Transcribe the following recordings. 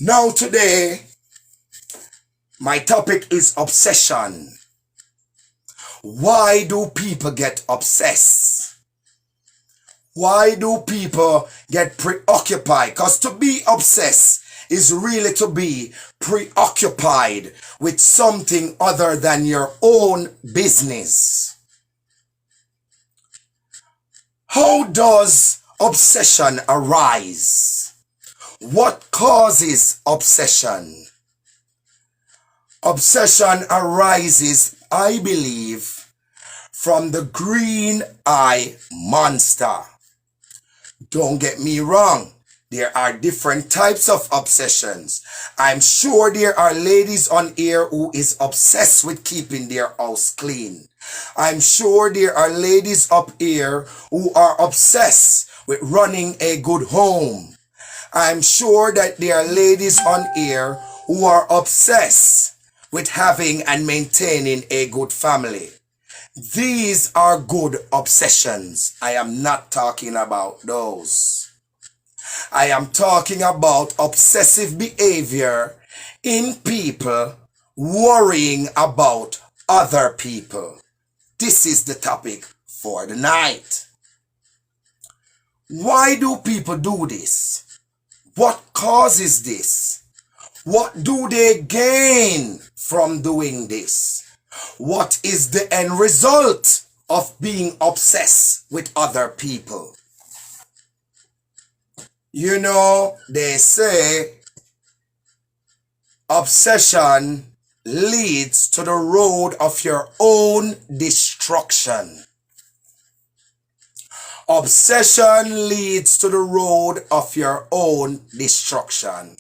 Now today, my topic is obsession. Why do people get obsessed? Why do people get preoccupied? Because to be obsessed is really to be preoccupied with something other than your own business. How does obsession arise? What causes obsession? Obsession arises, I believe, from the green eye monster. Don't get me wrong. There are different types of obsessions. I'm sure there are ladies on here who is obsessed with keeping their house clean. I'm sure there are ladies up here who are obsessed with running a good home. I'm sure that there are ladies on here who are obsessed with having and maintaining a good family. These are good obsessions. I am not talking about those. I am talking about obsessive behavior in people worrying about other people. This is the topic for the night. Why do people do this? What causes this? What do they gain from doing this? What is the end result of being obsessed with other people? You know, they say obsession leads to the road of your own destruction. Obsession leads to the road of your own destruction.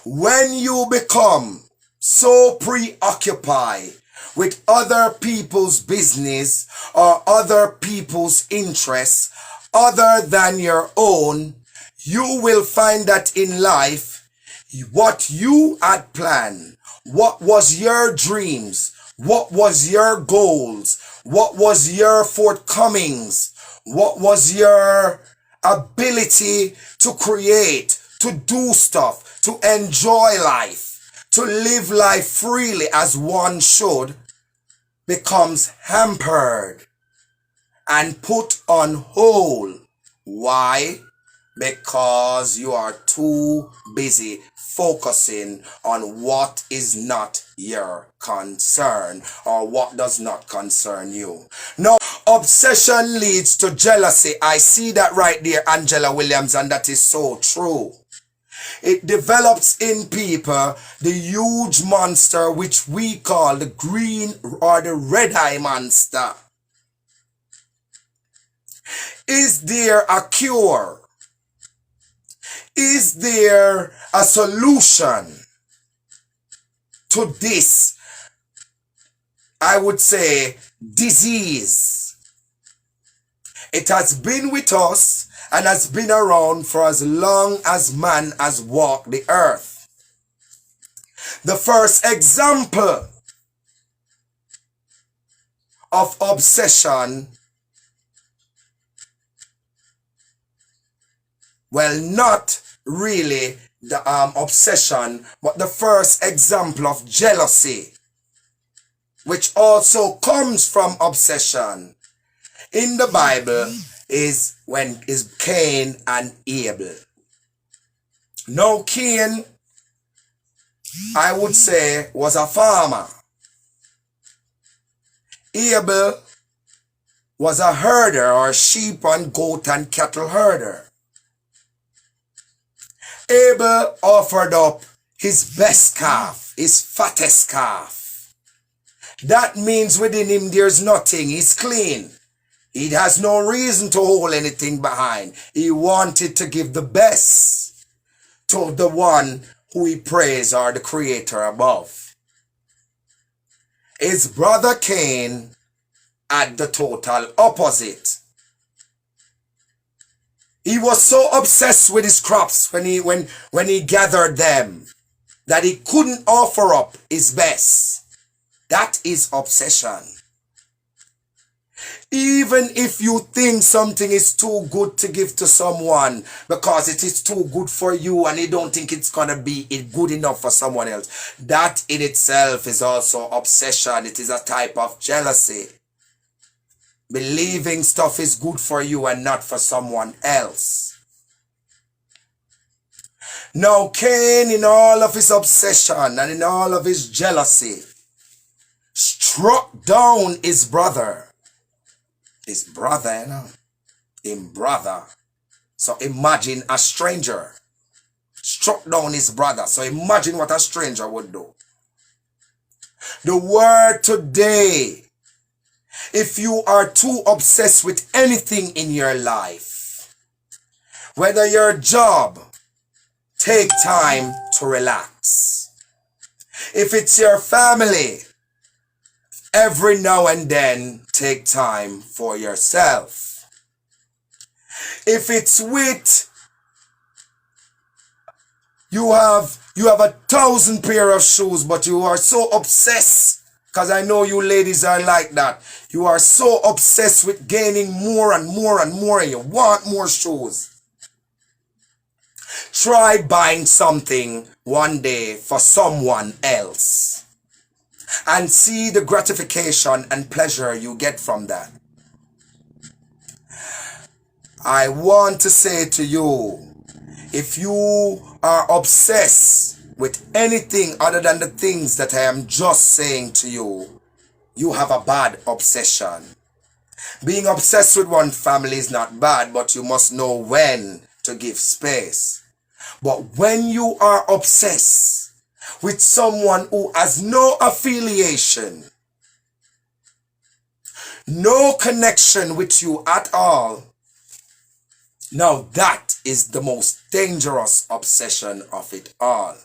When you become so preoccupied with other people's business or other people's interests other than your own, you will find that in life, what you had planned, what was your dreams, what was your goals, what was your forthcomings, what was your ability to create, to do stuff, to enjoy life, to live life freely as one should, becomes hampered and put on hold. Why? Because you are too busy focusing on what is not your concern or what does not concern you. Now, obsession leads to jealousy. I see that right there, Angela Williams, and that is so true. It develops in people the huge monster which we call the green or the red eye monster. Is there a cure? Is there a solution to this, I would say, disease? It has been with us and has been around for as long as man has walked the earth. The first example of obsession, well, not really the obsession, but the first example of jealousy, which also comes from obsession in the Bible, is Cain and Abel. Now, Cain, I would say, was a farmer. Abel was a herder, or sheep and goat and cattle herder. Abel offered up his best calf, his fattest calf. That means within him there's nothing, he's clean. He has no reason to hold anything behind. He wanted to give the best to the one who he praised, or the creator above. His brother Cain had the total opposite. He was so obsessed with his crops when he gathered them that he couldn't offer up his best. That is obsession. Even if you think something is too good to give to someone because it is too good for you and you don't think it's gonna be good enough for someone else, that in itself is also obsession. It is a type of jealousy. Believing stuff is good for you and not for someone else. Now Cain, in all of his obsession and in all of his jealousy, struck down his brother. His brother, you know. Him brother. So imagine a stranger struck down his brother. So imagine what a stranger would do. The word today, if you are too obsessed with anything in your life, whether your job, take time to relax. If it's your family, every now and then, take time for yourself. If it's with, you have 1,000 pair of shoes, but you are so obsessed, because I know you ladies are like that. You are so obsessed with gaining more and more and more, and you want more shoes. Try buying something one day for someone else and see the gratification and pleasure you get from that. I want to say to you, if you are obsessed with anything other than the things that I am just saying to you, you have a bad obsession. Being obsessed with one family is not bad, but you must know when to give space. But when you are obsessed with someone who has no affiliation, no connection with you at all, now that is the most dangerous obsession of it all.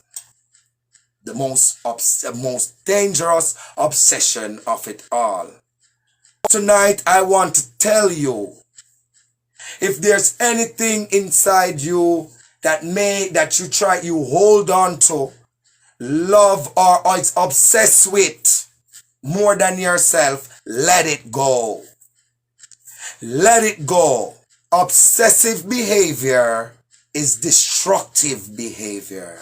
The most dangerous obsession of it all. Tonight I want to tell you, if there's anything inside you that you hold on to, love, or it's obsessed with more than yourself, let it go. Let it go. Obsessive behavior is destructive behavior.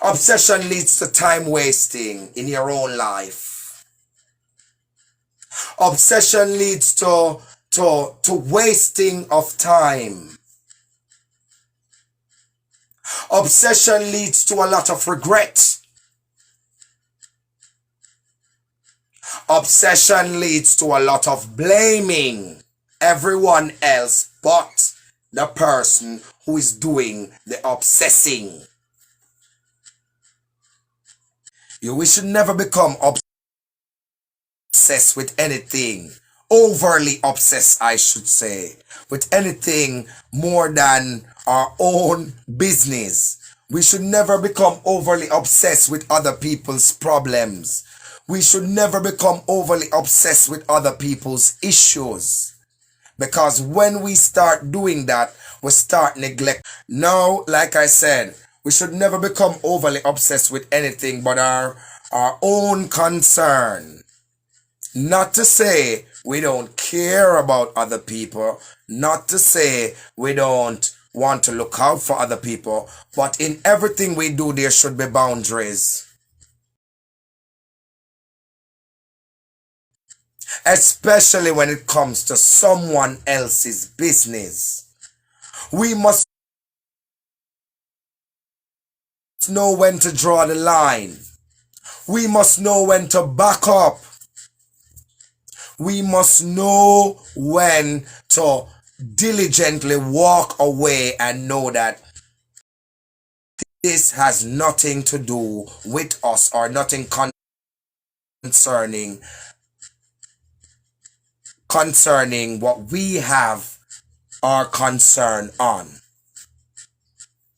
Obsession leads to time wasting in your own life. Obsession leads to wasting of time. Obsession leads to a lot of regret. Obsession leads to a lot of blaming everyone else but the person who is doing the obsessing. We should never become obsessed with anything. Overly obsessed, I should say, with anything more than our own business. We should never become overly obsessed with other people's problems. We should never become overly obsessed with other people's issues. Because when we start doing that, we start neglect. Now, like I said, we should never become overly obsessed with anything but our own concern. Not to say we don't care about other people, not to say we don't want to look out for other people, but in everything we do, there should be boundaries. Especially when it comes to someone else's business. We must know when to draw the line. We must know when to back up. We must know when to diligently walk away and know that this has nothing to do with us or nothing concerning what we have our concern on.